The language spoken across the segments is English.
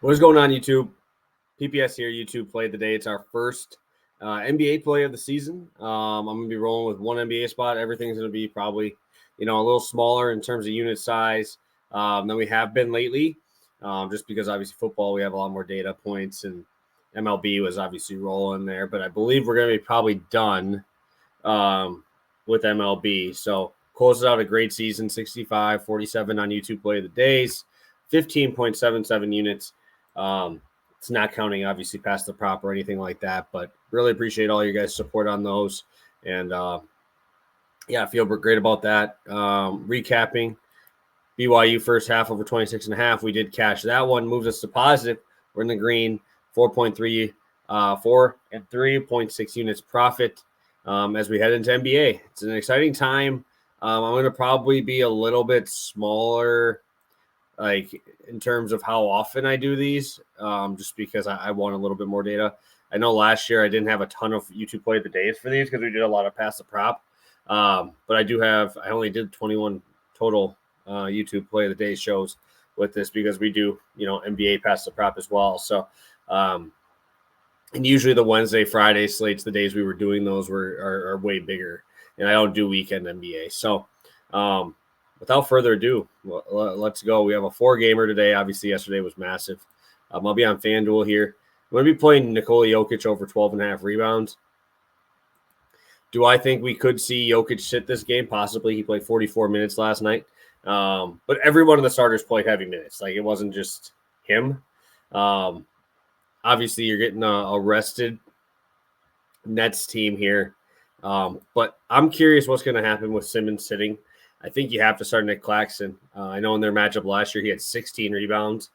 What is going on, YouTube? PPS here, YouTube Play of the Day. It's our first NBA play of the season. I'm going to be rolling with one NBA spot. Everything's going to be probably, a little smaller in terms of unit size than we have been lately, just because obviously football, we have a lot more data points, and MLB was obviously rolling there. But I believe we're going to be probably done with MLB. So closes out a great season, 65-47 on YouTube Play of the Days, 15.77 units. It's not counting obviously past the prop or anything like that, but really appreciate all you guys' support on those. And I feel great about that. Recapping BYU first half over 26.5. We did cash that one, moves us to positive. We're in the green, 4.3, 4 and 3.6 units profit as we head into NBA. It's an exciting time. I'm going to probably be a little bit smaller, like in terms of how often I do these, just because I want a little bit more data. I know last year I didn't have a ton of YouTube Play of the Days for these because we did a lot of pass the prop. But I only did 21 total YouTube Play of the Day shows with this because we do, NBA pass the prop as well. So, and usually the Wednesday, Friday slates, the days we were doing those are way bigger, and I don't do weekend NBA. So, without further ado, let's go. We have a 4-gamer today. Obviously, yesterday was massive. I'll be on FanDuel here. I'm going to be playing Nikola Jokic over 12.5 rebounds. Do I think we could see Jokic sit this game? Possibly. He played 44 minutes last night. But every one of the starters played heavy minutes. Like, it wasn't just him. Obviously, you're getting a rested Nets team here. But I'm curious what's going to happen with Simmons sitting. I think you have to start Nick Claxton. I know in their matchup last year, he had 16 rebounds.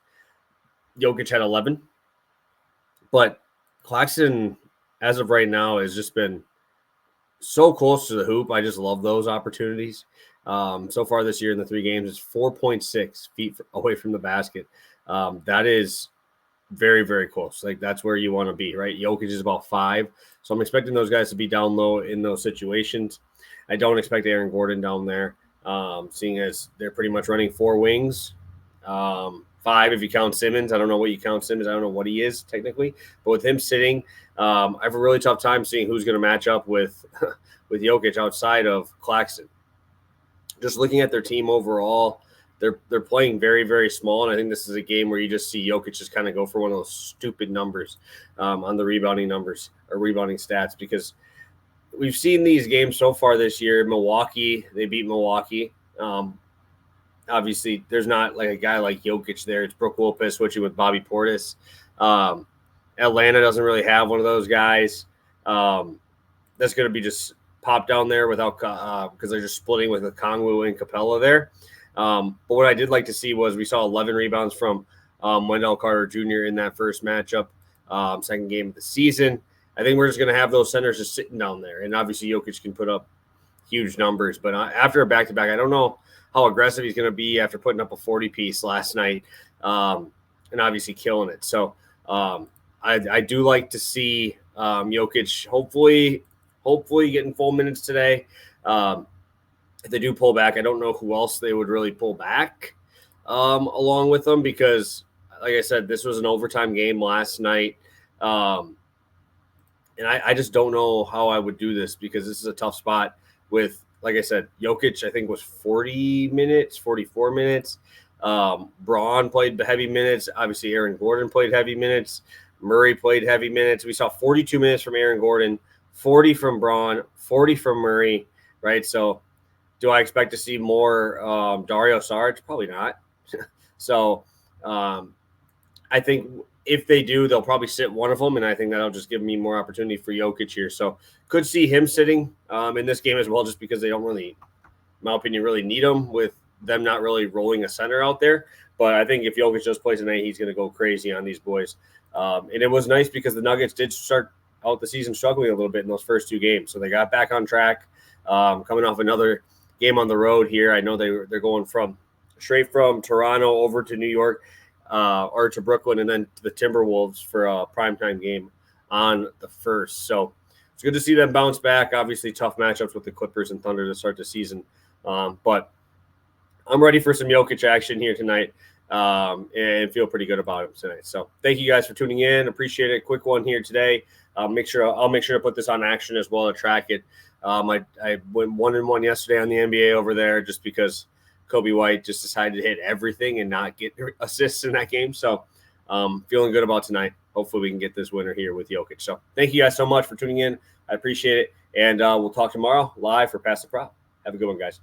Jokic had 11. But Claxton, as of right now, has just been so close to the hoop. I just love those opportunities. So far this year in the 3 games, it's 4.6 feet away from the basket. That is very, very close. Like, that's where you want to be, right? Jokic is about 5. So I'm expecting those guys to be down low in those situations. I don't expect Aaron Gordon down there. Seeing as they're pretty much running 4 wings, 5 if you count Simmons. I don't know what you count Simmons. I don't know what he is technically, but with him sitting, I have a really tough time seeing who's going to match up with with Jokic outside of Claxton. Just looking at their team overall, they're playing very, very small, and I think this is a game where you just see Jokic just kind of go for one of those stupid numbers on the rebounding numbers or rebounding stats, because we've seen these games so far this year. Milwaukee, they beat Milwaukee. Obviously, there's not like a guy like Jokic there. It's Brook Lopez switching with Bobby Portis. Atlanta doesn't really have one of those guys. That's going to be just popped down there without because they're just splitting with Okongwu and Capella there. But what I did like to see was we saw 11 rebounds from Wendell Carter Jr. in that first matchup, second game of the season. I think we're just going to have those centers just sitting down there. And obviously Jokic can put up huge numbers. But after a back-to-back, I don't know how aggressive he's going to be after putting up a 40-piece last night and obviously killing it. So I do like to see Jokic hopefully getting full minutes today. If they do pull back, I don't know who else they would really pull back along with them, because, like I said, this was an overtime game last night. And I just don't know how I would do this, because this is a tough spot with, like I said, Jokic, I think, was 40 minutes, 44 minutes. Braun played the heavy minutes. Obviously, Aaron Gordon played heavy minutes. Murray played heavy minutes. We saw 42 minutes from Aaron Gordon, 40 from Braun, 40 from Murray, right? So do I expect to see more Dario Saric? Probably not. So I think if they do, they'll probably sit one of them, and I think that'll just give me more opportunity for Jokic here. So could see him sitting in this game as well, just because they don't really, in my opinion, really need him, with them not really rolling a center out there. But I think if Jokic does play tonight, he's going to go crazy on these boys. And it was nice because the Nuggets did start out the season struggling a little bit in those first 2 games. So they got back on track, coming off another game on the road here. I know they're going straight from Toronto over to New York, or to Brooklyn, and then to the Timberwolves for a primetime game on the 1st. So it's good to see them bounce back. Obviously, tough matchups with the Clippers and Thunder to start the season. But I'm ready for some Jokic action here tonight. and feel pretty good about him tonight. So thank you guys for tuning in. Appreciate it. Quick one here today. I'll make sure to put this on action as well to track it. I went 1-1 yesterday on the NBA over there just because Kobe White just decided to hit everything and not get assists in that game. So feeling good about tonight. Hopefully we can get this winner here with Jokic. So thank you guys so much for tuning in. I appreciate it. And we'll talk tomorrow live for Pass the Prop. Have a good one, guys.